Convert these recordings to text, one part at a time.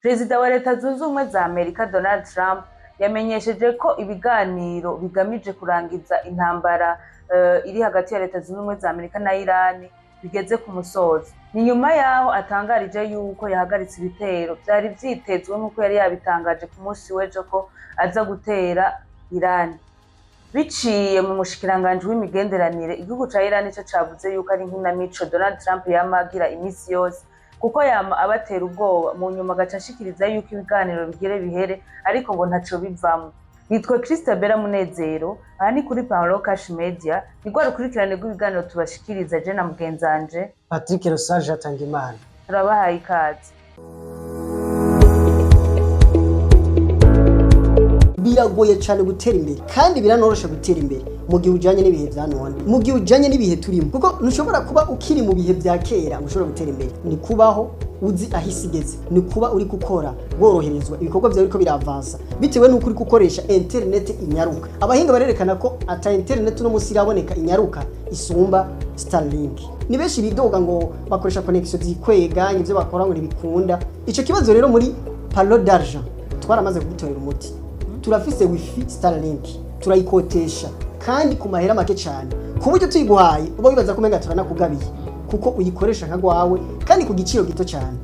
Perezida wa Leta Zunze Ubumwe za Amerika Donald Trump yamenyesheje ko ibiganiro bigamije kurangiza intambara iri hagati ya Leta Zunze Ubumwe za Amerika na Iran bigeze ku musozo. Ni nyuma yaho atangarije yuko yahagaritse ibitero byari vyitezwe nk'uko yari yabitangaje ku munsi w'ejo ko aza gutera Iran. Biciye mu mushikiranganje w'imigenderanire, igihugu ca Iran nico cavuze yuko ari inkinamico Donald Trump yamagira imisi yose, kuko yama abatera ubwoba mu nyuma agaca ashikiriza yuko ibiganiro bigere bihere, ariko ngo ntaco bivamwo. Nitwe Christabella Munezero, aha ni kuri Paolo Cash Media, nigwa rukurikirane rw'ibiganiro tubashikiriza je na mugenzanje Patrick Rosaje Atangimana. Turabahaye ikaze. Biragoye cyane gutera imbere kandi biranorosha gutera imbere mu gihe ujanye n'ibihe bya none, mu gihe ujanye n'ibihe turimo, kuko ntushobora kuba ukiri mu bihe bya kera ushobora gutera imbere. Ni kubaho uzi ahisigeze, ni kuba uri gukora woroherezwa ibikorwa byawe ariko biravansa bitewe n'uko uri gukoresha internet inyaruka. Abahinga barerekana ko ata internet no musi iraboneka inyaruka isumba Starlink. Ni benshi bidoga ngo bakoresha connection zikwega ivyo bakora ngo ntibikunda. Ico kibazo rero muri Palo d'Argent twaramaze kugitorera umuti. Turafise wifi Starlink, turayikotesha kandi ku mahera make cyane, ku buryo tuyiguhaye uba wibaza ko menga turanakugabiye kuko uyikoresha nka gwawe kandi ku giciro gito cyane.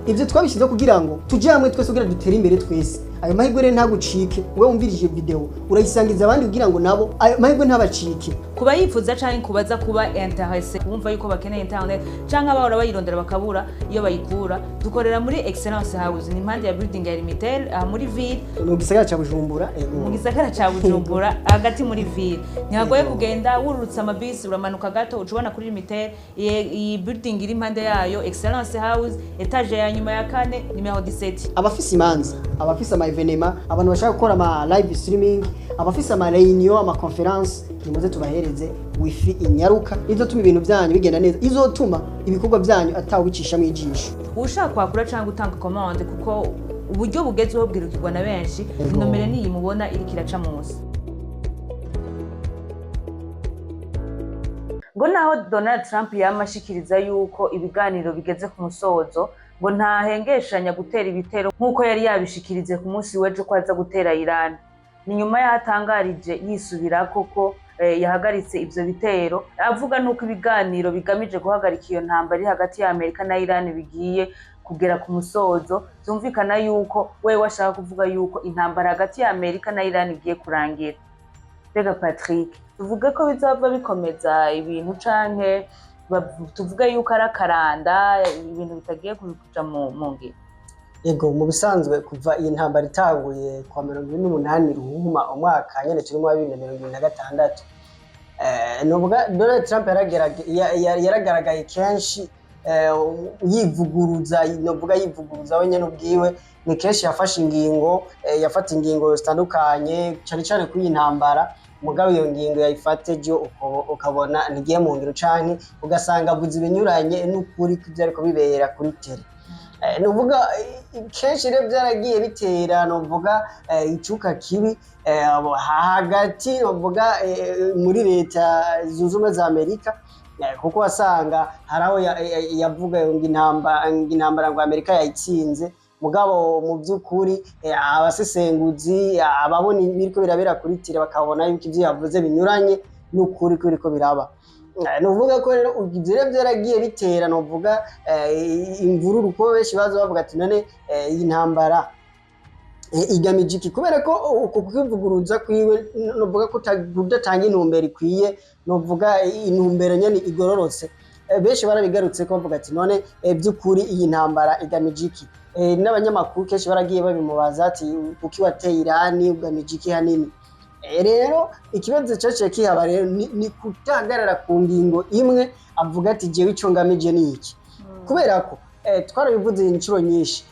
Ivyo twabishize kugira ngo tuje hamwe twese kugira dutere imbere twese. Ayo mahirwe rero ntagucike, wewe umvirije video urayisangiza abandi kugira ngo nabo ayo mahirwe ntabacike. Kuba yifuza canke kubaza kuba intéressé kumva yuko bakeneye internet canke abahora bayirondera bakabura iyo bayikura, dukorera muri Excellence House, ni impande ya building ya Limitel muri ville mu gisagara ca Bujumbura. Mu gisagara ca Bujumbura hagati muri ville. Ntihagoye kugenda wurutsa amabisi uramanuka gato ucubona kuri Limitel. Iyi building iri impande yayo Excellence House, etage ya nyuma ya 4 numero 17. Abafise imanza, abafise evenema, abantu bashaka gukora ama live streaming, abafise ama reunion, ama conference, nimuze tubahereze wifi inyaruka izotuma ibintu byanyu bigenda neza, izotuma ibikorwa byanyu atawicisha mu ijisho. Ushaka kwakura cyangwa gutanga commande, kuko uburyo bugezweho bwirukirwa na benshi, inomero niyi mubona iri kiraca munsi. Ngo naho Donald Trump yamashikiriza yuko ibiganiro bigeze ku musozo, ngo ntahengeshanya gutera ibitero nk'uko yari yabishikirize ku munsi w'ejo ko aza gutera Iran. Ni nyuma yatangarije yisubirako ko yahagaritse ivyo bitero, avuga nuko ibiganiro bigamije guhagarika iyo ntambara iri hagati ya Amerika na Iran bigiye kugera ku musozo. Byumvikana yuko wewe washaka kuvuga yuko intambara hagati ya Amerika na Iran igiye kurangira. Bega Patrick, tuvuga ko bizava bikomeza ibintu canke tuvuga yuko arakaranda ibintu bitagiye kuja mu ngiro? Yego, mu bisanzwe kuva iyi ntambara itanguye kwa 28 ruhuma umwaka nyene turi mu 2026, novuga Donald Trump yaragaragaye kenshi yivuguruza, novuga yivuguruza wenyene ubwiwe. Ni kenshi yafashe ingingo, yafata ingingo zitandukanye cyane cyane kuri iyi ntambara. Mugabo iyo ngingo yayifate jo ukabona ntigiye mu ngiro canke ugasanga avuze ibinyuranye n'ukuri kw'ivyariko bibera kuri tele. Novuga kenshi rero byaragiye bitera novuga icuka kibi hagati novuga muri Leta Zunze Ubumwe za Amerika, kuko wasanga haraho yavuga ngo intambara ngo Amerika yayitsinze. Mugabo mu by'ukuri abasesenguzi ababona ibiriko birabera kuri tire bakabona yuko ivyo yavuze binyuranye n'ukuri kuriko biraba. Novuga ko rero ivyo byaragiye bitera novuga imvururu, ko benshi bazo bavuga ati none iyi ntambara igamije iki, kubera ko uko kwivuguruza kwiwe novuga ko udatanga intumbero ikwiye, novuga intumbero nyene igororotse. Benshi barabigarutse ko bavuga ati none by'ukuri iyi ntambara igamije iki. N'abanyamakuru kenshi baragiye babimubaza ati kuki wateye Iran ugamije iki hanini. Rero ikibazo cyaciye kihaba rero ni kutagarara ku ngingo imwe, avuga ati jewe ico ngamije ni iki. Kubera ko twarabivuze inshuro nyinshi,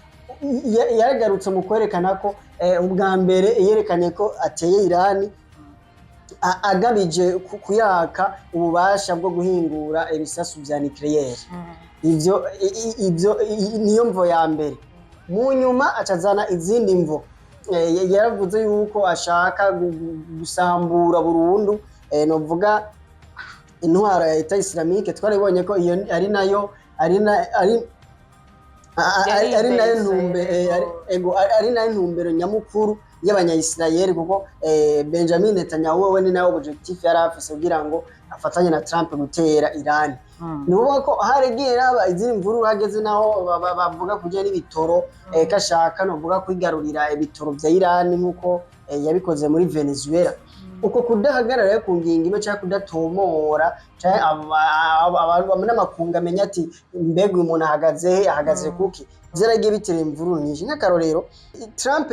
yaragarutse mu kwerekana ko ubwa mbere yerekanye ko ateye Iran agabije kuyaka ububasha bwo guhingura ibisasu vya nucleaire. Ivyo niyo mvo ya mbere. Mu nyuma acazana izindi mvo. Yaravuze yuko ashaka gusambura burundu novuga intwara ya Leta Islamique. Twaribonye ko iyo ari nayo ari nayo ntumbero nyamukuru y'abanyayisirayeli kuko Benjamin Netanyahu we ni nawe objectif yari afise kugira ngo afatanye na Trump gutera Iran. Ni ukuvuga ko haregiye raba izindi mvuru hageze naho bavuga kujya n'ibitoro kashaka no vuga kwigarurira ibitoro vya Iran nkuko yabikoze muri Venezuela. Uko kudahagarara ku ngingo imwe cyangwa kudatomora abantu n'amakunga amenya ati mbega umuntu ahagaze kuki zaragiye bitera imvururu nyinshi. Nk'akarorero Trump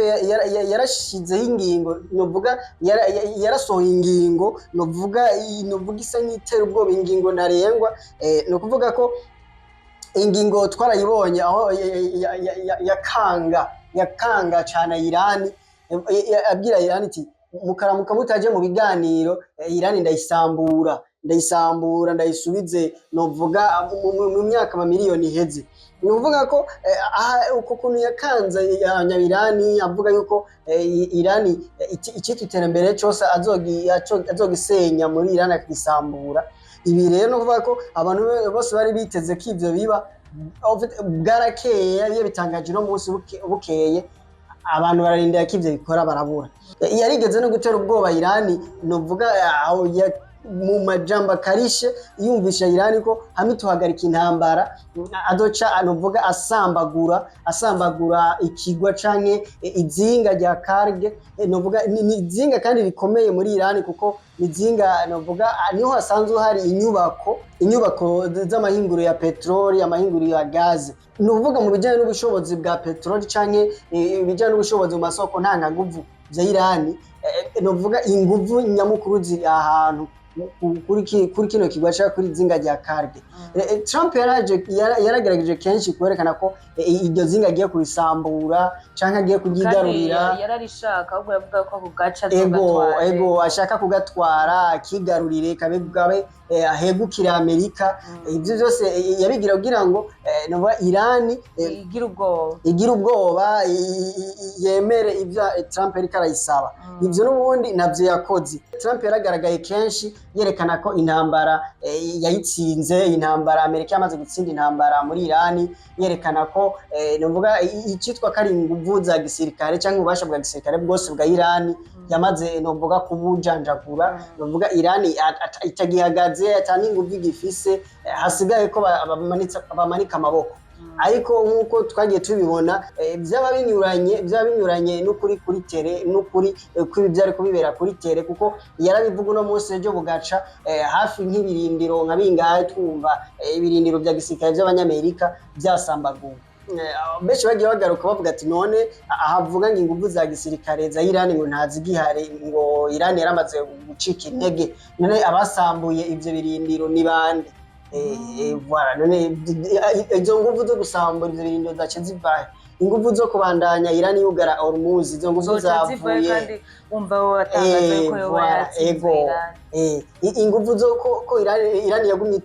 yarashizeho ingingo novuga yarasohoye ingingo novuga isa nk'itera ubwoba ingingo ntarengwa no kuvuga ko ingingo twarayibonye aho yakanga cyane Iran abwira Iran iti mukaramuka mutaje mu biganiro Iran ndayisambura ndayisubize novuga mu myaka miliyoni iheze. Ni uvuga ko uko kuntu yakanza Irani avuga yuko Irani icyitwa iterambere cyose azogisenya muri Irani akisambura. Ibi rero no kuvuga ko abantu bose bari biteze ko ivyo biba bwarakeye iyo bitangaje no munsi bukeye abantu bararindira ko ivyo bikora barabura. Yarigeze no gutera ubwoba Irani novuga mu majambo akarishe yumvisha Iran ko hamwe tuhagarika intambara adoca anovuga asambagura ikigwa canke izinga rya Karge novuga ni izinga kandi rikomeye muri Iran kuko izinga novuga niho hasanzwe hari inyubako z'amahinguro ya petroli amahinguro ya gaze. Novuga mu bijyanye n'ubushobozi bwa petroli canke ibijyanye n'ubushobozi mu masoko ntangaguvu vya Iran novuga inguvu nyamukuru ziri ahantu kuri kino kigwasha kuri zinga rya Karge. Trump yaragerageje kenshi kwerekana ko iryo zinga agiye kurisambura canke agiye kugigarurira yararishaka ahubwo yavuga ko kugaca azogatwara ashaka kugatwara akigarurire kabe ahegukira Amerika. Ivyo byose yabigira kugira ngo Iran igira ubwoba yemere ivyo Trump ariko arayisaba. Ivyo n'ubundi navyo yakoze. Trump yaragaragaye kenshi yerekana ko intambara yayitsinze, intambara Amerika yamaze gutsinda intambara muri Iran, yerekana ko novuga icitwa kari inguvu za gisirikare cyangwa ubasha bwa gisirikare bwose bwa Iran yamaze novuga kubujanjagura. Novuga Iran itagihagaze atani inguvu igifise hasigaye ko bamanika amaboko. Ariko nkuko twagiye tubibona byaba binyuranye n'ukuri kuri tere n'ukuri kw'ibyari kubibera kuri tere kuko yarabivuga no munsi ejo bugaca hafi nk'ibirindiro nka bingahe twumva ibirindiro bya gisirikare by'abanyamerika byasambaguwe. Benshi bagiye bagaruka bavuga ati none ahavuga ngo inguvu za gisirikare za Iran ngo ntazigihare ngo Iran yaramaze gucika intege. None abasambuye ivyo birindiro ni bande? Voilà none izo nguvu zo gusambura ivyo birindiro zace zivahe? Inguvu zo kubandanya Iran yugara Hormuz izo nguvu zavuye kandi umva wo watangaza ko yo yatsinze inguvu zo ko Iran yagumye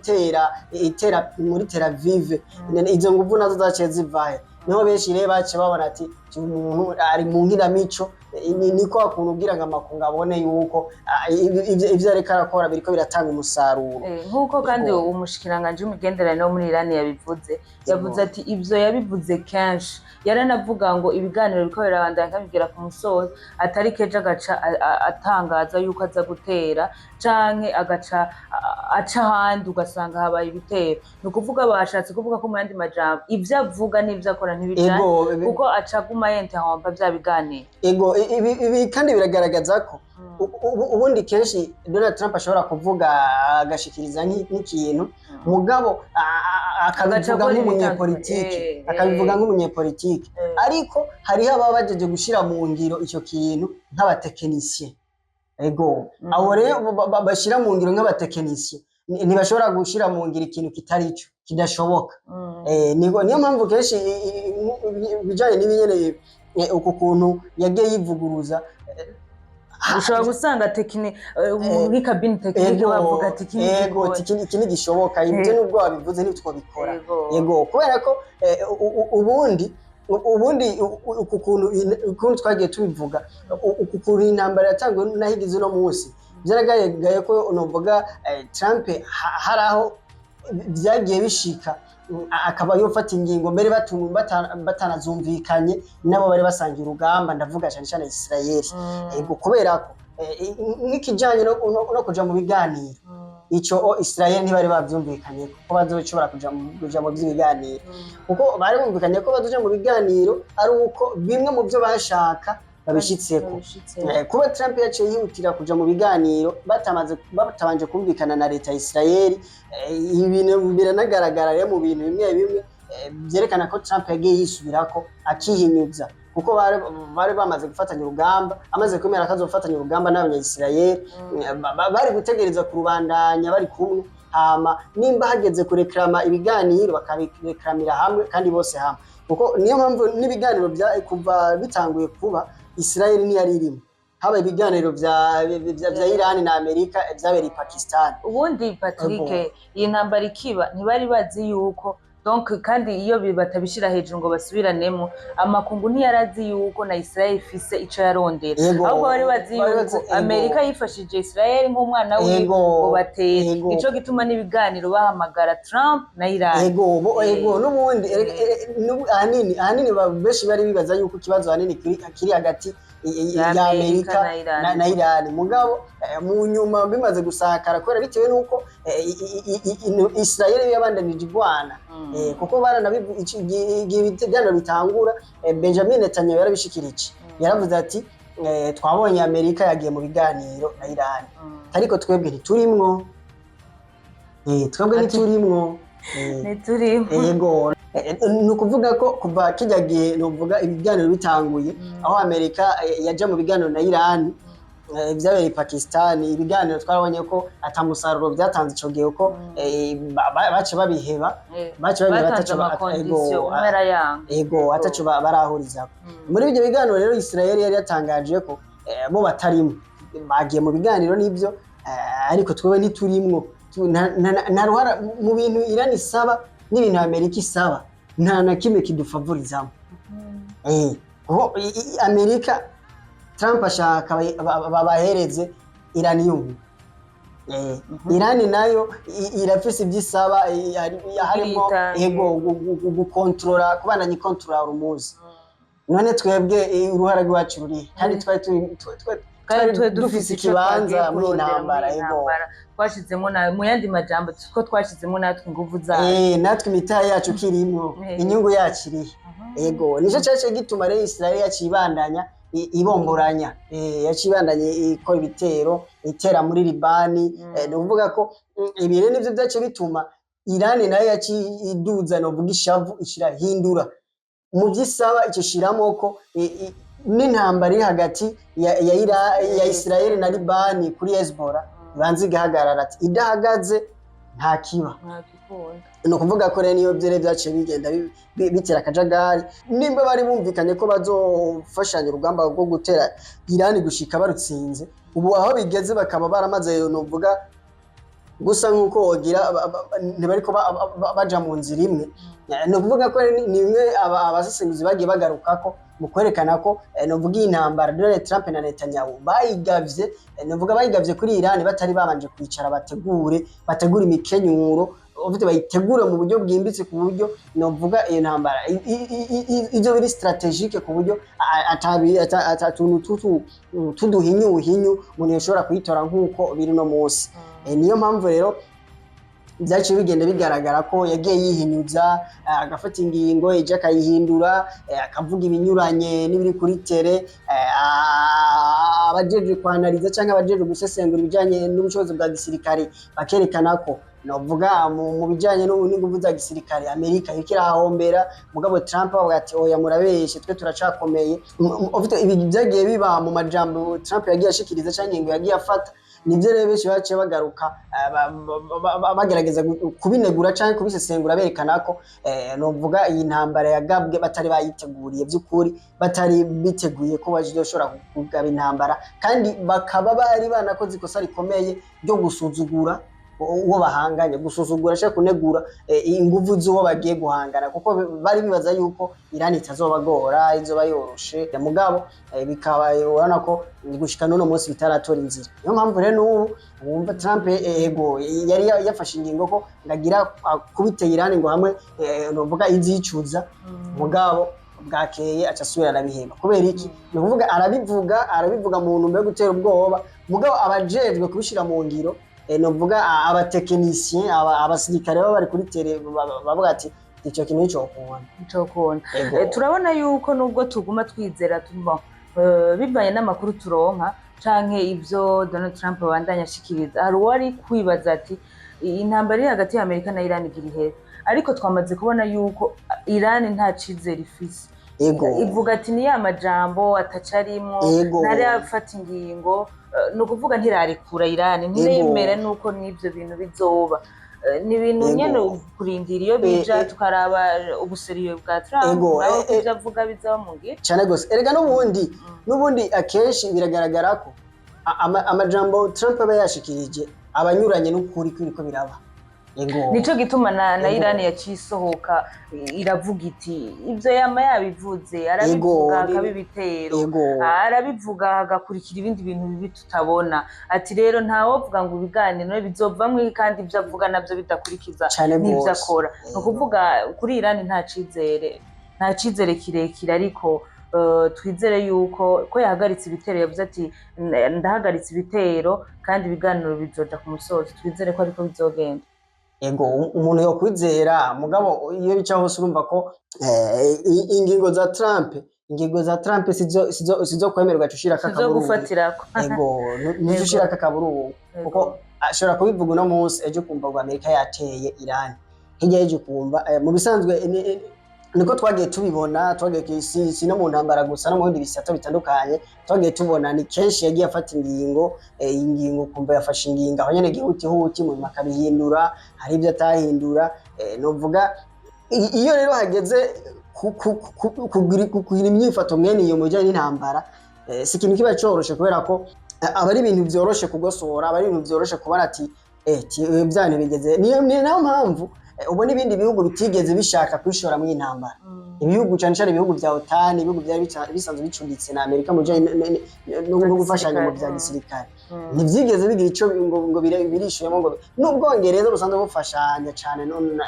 itera muri Tel Aviv. Izo nguvu nazo zace zivahe? Niho benshi rero bace babona ati umuntu ari mu nkinamico niko akuntu ugira ngo amakunga abone yuko ivyo ariko arakora biriko biratanga umusaruro. Nkuko kandi umushikiranganje w'imigenderanire wo muri Iran yavuze ati ivyo yabivuze kenshi. Yaranavuga ngo ibiganiro biriko birabandanya kabigera ku musozo atari keje agaca atangaza yuko aza gutera canke agaca aca handi ugasanga habaye ibitero. Ni ukuvuga bashatse kuvuga ko mu yandi majambo ivyo avuga n'ivyo akora ntibijanye kuko aca guma yentahomba vya biganiro. Ibi kandi biragaragaza ko ubundi kenshi Donald Trump ashobora kuvuga agashikiriza nk'ikintu mugabo akabivuga nk'umunyepolitike ariko hariho ababa bajeje gushira mu ngiro icyo kintu nk'abatekinisiye. Abo rero bashira mu ngiro nk'abatekinisiye ntibashobora gushira mu ngiro ikintu kitari cyo kidashoboka. Niyo mpamvu kenshi bijanye n'ibinyene uko kuntu yagiye yivuguruza ushobora gusanga muri kabine tekinike bavuga ati ikini gishoboka. Ibyo nubwo wabivuze nitwo bikora kubera ko ubundi ukuntu twagiye tubivuga ukuntu intambara yatangwe nahigize no munsi byaragaye ko novuga Trump hari aho byagiye bishika akaba yofata ingingo mbere batanazumvikanye nabo bari basangiye urugamba, ndavuga cyane cyane Israel. Ego kubera ko nk'ikijanye no kuja mu biganiro ico Israel ntibari bavyumvikanye ko bazoshobora kuja mu by'ibiganiro, kuko bari bumvikanye ko bazoja mu biganiro ari uko bimwe mu byo bashaka babishitseko. Kuba Trump yaciye yihutira kuja mu biganiro batabanje kumvikana na leta ya Israel, ibintu biranagaragara rero mu bintu bimwe bimwe byerekana ko Trump yagiye yisubirako akihinyuza, kuko bari bamaze gufatanya urugamba, amaze kwemera ko azofatanya urugamba n'abanya-Israel, bari gutegereza kurubandanya bari kumwe, hama nimba hageze kureklama ibiganiro bakabireklamira hamwe kandi bose hamwe, kuko niyo mpamvu n'ibiganiro kuva bitanguye kuba Israel ntiyari irimo, haba ibiganiro vya Iran na Amerika vyabereye Pakistan. Ubundi Patrick, iyi ntambara ikiba ntibari bazi yuko donc kandi iyo batabishira hejuru ngo basubiranemo, amakungu ntiyarazi yuko na Israel ifise ico yarondera, ahubwo bari bazi yuko Amerika yifashije Israel nk'umwana wiwe ngo batere, ico gituma n'ibiganiro bahamagara Trump na Iran. Ego n'ubundi ahanini benshi bari bibaza yuko ikibazo ahanini kiri hagati ya Amerika na Iran, mugabo mu nyuma bimaze gusakara kubera bitewe nuko Israel yabandanije igwana, kuko ibiganiro bitangura Benjamin Netanyahu yarabishikirije, yaravuze ati twabonye Amerika yagiye mu biganiro na Iran, ariko twebwe ntiturimwo, Yego ni ukuvuga ko kuva kijya gihe novuga ibiganiro bitanguye, aho Amerika yaja mu biganiro na Iran vyabereye Pakistan, ibiganiro twarabonye ko atamusaruro byatanze ico gihe, ko bace babiheba, ataco barahuriza. Muri ibyo biganiro rero Israel yari yatangaje ko bo batarimo, bagiye mu biganiro n'ibyo, ariko twebwe ntiturimwo, nta ruhara mu bintu Iran isaba n'ibintu Amerika isaba, nta na kimwe kidufavorizamo. Amerika Trump ashaka babahereze Iranium, Irani nayo irafise ibyisaba, harimo gukontrola, kubandanya ikontrola Hormuz. None twebwe uruhara rwacu ruri, kandi twari dufise ikibanza muri intambara. Twashizemo na mu yandi majambo ko twashizemo natwe inguvu zacu, natwe imitaha yacu kirimo, inyungu yacu iri. Ego nico cyaje gituma rero Israel yacibandanya ibomboranya, yacibandanye ikora ibitero, itera muri Libani. Ni ukuvuga ko ibire nivyo byace bituma Iran nayo yaciduza no vuga ishavu ishirahindura mu byisaba icyo shiramo ko n'intambara iri hagati ya Israel na Libani kuri Hezbollah banzi gahagarara, ati idahagaze nta kiba. No kuvuga ko rero niyo byere byace bigenda bitera akajagari, nimba bari bumvikanye ko bazofashanya urugamba rwo gutera Iran gushika barutsinze, ubu aho bigeze bakaba baramaze no kuvuga gusa nkuko wogira ntibariko baja mu nzira imwe. No kuvuga ko ni imwe abasesenguzi bagiye bagaruka ko mu kwerekana ko novuga intambara Donald Trump na Netanyahu bayigavye, novuga bayigavye kuri Iran batari babanje kwicara bategura imikenyuro, ufite bayitegura mu buryo bwimbitse, ku buryo novuga iyo ntambara ivyo biri strategique, ku buryo atatuntu tuduhinyuhinyu umuntu yoshobora kuyitora nk'uko biri no munsi. Niyo mpamvu rero byaciye bigenda bigaragara ko yagiye yihinyuza, agafata ingingo ije akayihindura, akavuga ibinyuranye n'ibiri kuri tere, abajeje kwanariza cyangwa abajeje gusesengura ibijanye n'ubushobozi bwa gisirikare bakerekana ko novuga mu bijanye n'inguvu za gisirikare Amerika ikirahombera, mugabo Trump avuga ati oya murabeshe, twe turacakomeye. Ibi byagiye biba mu majambo Trump yagiye ashikiriza cyangwa ingingo yagiye afata, nibyo rero benshi baciye bagaruka bagerageza kubinegura cyangwa kubisesengura, berekana ko novuga iyi ntambara yagabwe batari bayiteguriye by'ukuri, batari biteguye ko bazoshobora kugaba intambara, kandi bakaba bari banakoze ikosa rikomeye ryo gusuzugura uwo bahanganye, gusuzugura cyangwa kunegura inguvu z'uwo bagiye guhangana, kuko bari bibaza yuko Iran itazobagora, izoba yoroshe mugabo bikaba ubona ko gushika none munsi bitaratora inzira. Niyo mpamvu rero n'ubu wumva Trump ego yari yafashe ingingo ko ngagira kubiteye Iran ngo hamwe novuga izicuza mugabo bwakeye acasubira arabiheba. Kubera iki? Ni kuvuga arabivuga mu ntumbero yo gutera ubwoba, mugabo abajejwe kubishira mu ngiro novuga abatekinisien abasirikare bari kuri tere bavuga ati ico kintu cyo kubona. Turabona yuko nubwo tuguma twizera tumba bivanye n'amakuru turonka canke ivyo Donald Trump bandanya ashikiriza, hari uwari kwibaza ati intambara iri hagati ya Amerika na Iran igira ihe, ariko twamaze kubona yuko Iran nta cizere ifise. Ivuga ati ni ya majambo atacarimwo, ntari yafata ingingo, no kuvuga ntirarikura Iran, ntiremere nuko n'ivyo bintu bizoba. Ni ibintu nyene kurindira iyo bija tukaraba ubuseriyo bwa Trump aho kuvyo avuga bizaba mu ngiro cyane gose. Erega n'ubundi akenshi biragaragara ko amajambo Trump aba yashikirije abanyuranye n'ukuri ko biraba. Nico gituma na Iran yacisohoka iravuga iti ivyo yama yabivuze, arabivuga akabibitero, arabivuga agakurikira ibindi bintu bibi tutabona. Ati rero ntawovuga ngo ibiganiro bizovamwe kandi ivyo avuga navyo bidakurikiza n'ivyo akora. No kuvuga kuri Iran nta cizere kirekire, ariko twizere yuko ko yahagaritse ibitero. Yavuze ati ndahagaritse ibitero kandi ibiganiro bizoja ku musozi. Twizere ko ariko bizogenda. Umuntu yo kwizera mugabo iyo bica hose urumva ko ingingo za Trump sizo kwemerwa cushira kakaburungu, nicushira kakaburungu, kuko ashobora kubivuga no munsi ejo kumva ngo Amerika yateye Iran, hirya y'ejo kumva mu bisanzwe niko twagiye tubibona, twagiye si no mu ntambara gusa no mu bindi bisata bitandukanye twagiye tubona ni kenshi yagiye afata ingingo kumva yafashe ingingo aho nyene gihuti mu makabihindura, hari ibyo atahindura. Novuga iyo rero hageze kugira imyifato mwene iyo mujanye n'intambara, si ikintu kiba coroshe, kubera ko aba ari ibintu vyoroshe kugosora, aba ari ibintu vyoroshe kubona ati byane bigeze. Niyo mpamvu ubona ibindi bihugu bitigeze bishaka kwishora mu intambara. Ibihugu cyane cyane ibihugu bya OTAN, ibihugu byari bisanzwe bicuditse na Amerika mu janye no gufashanya mu bya gisirikare, ntivyigeze bigira ico ngo birishuyemo ngo n'Ubwongereza busanzwe bufashanya cyane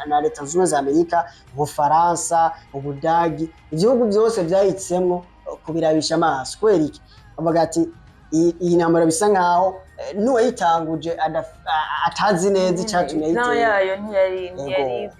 na leta z'Ubumwe za Amerika, Ubufaransa, Ubudagi, ibihugu byose byahitsemwo kubirabisha amaso. Kwera iki avuga ati iyi ntambara bisa nkaho n'uwayitanguje atazi neza icatumye yayo ntiyari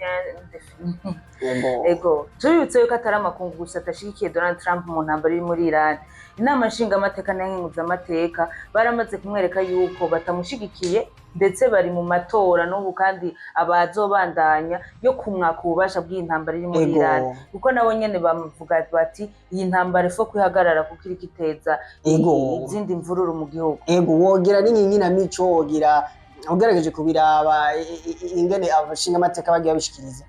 tubibutse yuko atari amakungu gusa atashigikiye Donald Trump mu ntambara iri muri Iran. Inama nshingamateka n'abakenguzamateka baramaze kumwereka yuko batamushigikiye, ndetse bari mu matora n'ubu kandi abazobandanya yo kumwaka ububasha bw'intambara iri muri Iran, kuko nabo nyene bamuvuga bati iyi ntambara ifo kwihagarara kuko iri kiteza izindi mvururu mu gihugu. Wogira n'inkinamico, ugerageje kubiraba ingene abashingamateka bagiye bishikiriza,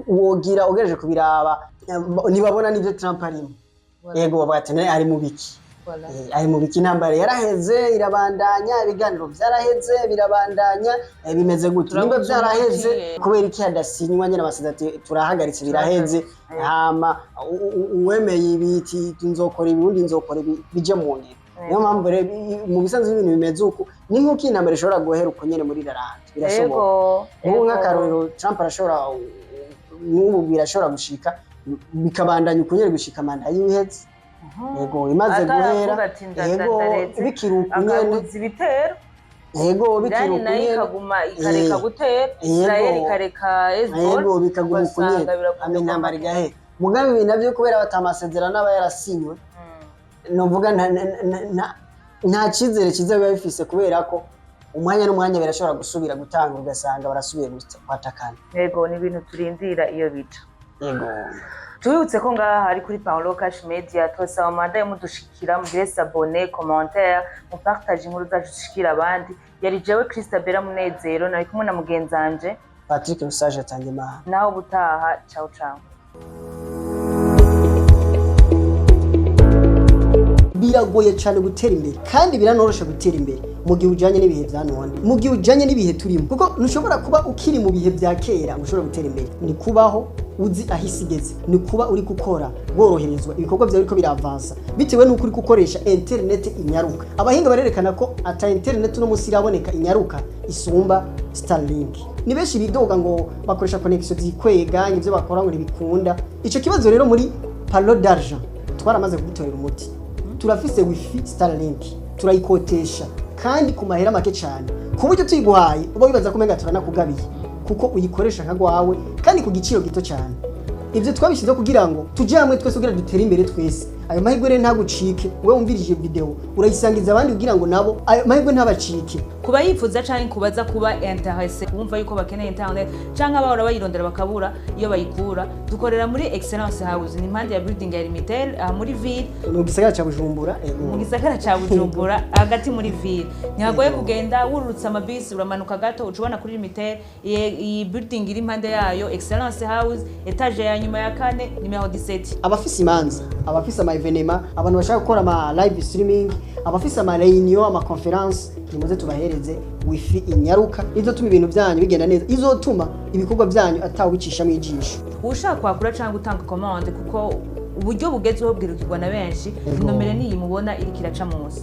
wogira ugerageje kubiraba ntibabona n'ivyo Trump arimo. Bavuga ati ari mu biki, ari mu biki, intambara yaraheze irabandanya, ibiganiro byaraheze birabandanya, bimeze gute nimba byaraheze kubera iki hadasinywa nyene abasize ati turahagaritse biraheze, hama uwemeye ibiti nzokora ibundi nzokora bije mu ngiro. Niyo mpamvu rero mu bisanzwe ibintu bimeze uko, ni nk'uko intambara ishobora guhera uko nyene muri Iran, birashoboka. Nk'akarorero Trump arashobora n'ubu birashobora gushika bikabandanya uko nyene gushika manda y'iheze. Imaze guhera bikiruka nyene ibitero, bikiruka nyene ikaguma ikareka gutera, Israel ikareka Hezbollah, bikaguma uko nyene intambara igahera. Mugabe ibintu navyo kubera batamasezerano n'aba yarasinywe, novuga nta cizere kiza biba bifise, kubera ko umwanya n'umwanya birashobora gusubira gutanga ugasanga barasubiye kwatakana. Ni ibintu turindira iyo bica. Tubibutse ko ngaha ari kuri Paulo Cash Media, twasaba manda mudushikira mugire s'abonner, commentaire, mupartage inkuru zacu zishikira abandi. Yari jewe Christabella Munezero, nari kumwe na mugenzanje Patrick Musage Tangimana. Naho butaha, ciao ciao. biragoye cyane gutera imbere kandi biranorosha gutera imbere mu gihe ujanye n'ibihe vya none, mu gihe ujanye n'ibihe turimo, kuko ntushobora kuba ukiri mu bihe vya kera ushobora gutera imbere. Ni kubaho uzi ahisi igeze, ni kuba uri gukora woroherezwa ibikorwa byawe biriko biravansa bitewe n'uko uri gukoresha internet inyaruka. Abahinga barerekana ko ata internet no musi iraboneka inyaruka isumba Starlink. Ni benshi bidoga ngo bakoresha connection zikwega ivyo bakora ngo ntibikunda. Ico kibazo rero muri palo d'argent twaramaze kugitorera umuti. Turafise wifi Starlink, turayikotesha kandi ku mahera make cyane, ku buryo tuyiguhaye uba wibaza ko menga turanakugabiye kuko uyikoresha nka gwawe kandi ku giciro gito cyane. Ivyo twabishize kugira ngo tuje hamwe twese kugira dutere imbere twese. Ayo mahirwe rero ntagucike, wewe umvirije video urayisangiza abandi kugira ngo nabo ayo mahirwe ntabacike. Kuba yifuza canke kubaza kuba intéressé kumva yuko bakeneye internet canke abahora bayirondera bakabura iyo bayikura, dukorera muri Excellence House, ni impande ya building ya Limitel muri ville mu gisagara ca Bujumbura. Mu gisagara ca Bujumbura hagati muri ville. Ntihagoye kugenda wurutsa amabisi uramanuka gato ucubona kuri Limitel. Iyi building iri impande yayo Excellence House, etage ya nyuma ya 4 numero 17. Abafise imanza, abafise ama evenema, abantu bashaka gukora ama live streaming, abafise ama reunion, ama conference, nimuze tubahereze wifi inyaruka izotuma ibintu byanyu bigenda neza, izotuma ibikorwa byanyu atawicisha mu ijisho. Ushaka kwakura cyangwa gutanga commande kuko uburyo bugezweho bwirukirwa na benshi, nomero niyi mubona iri kiraca munsi.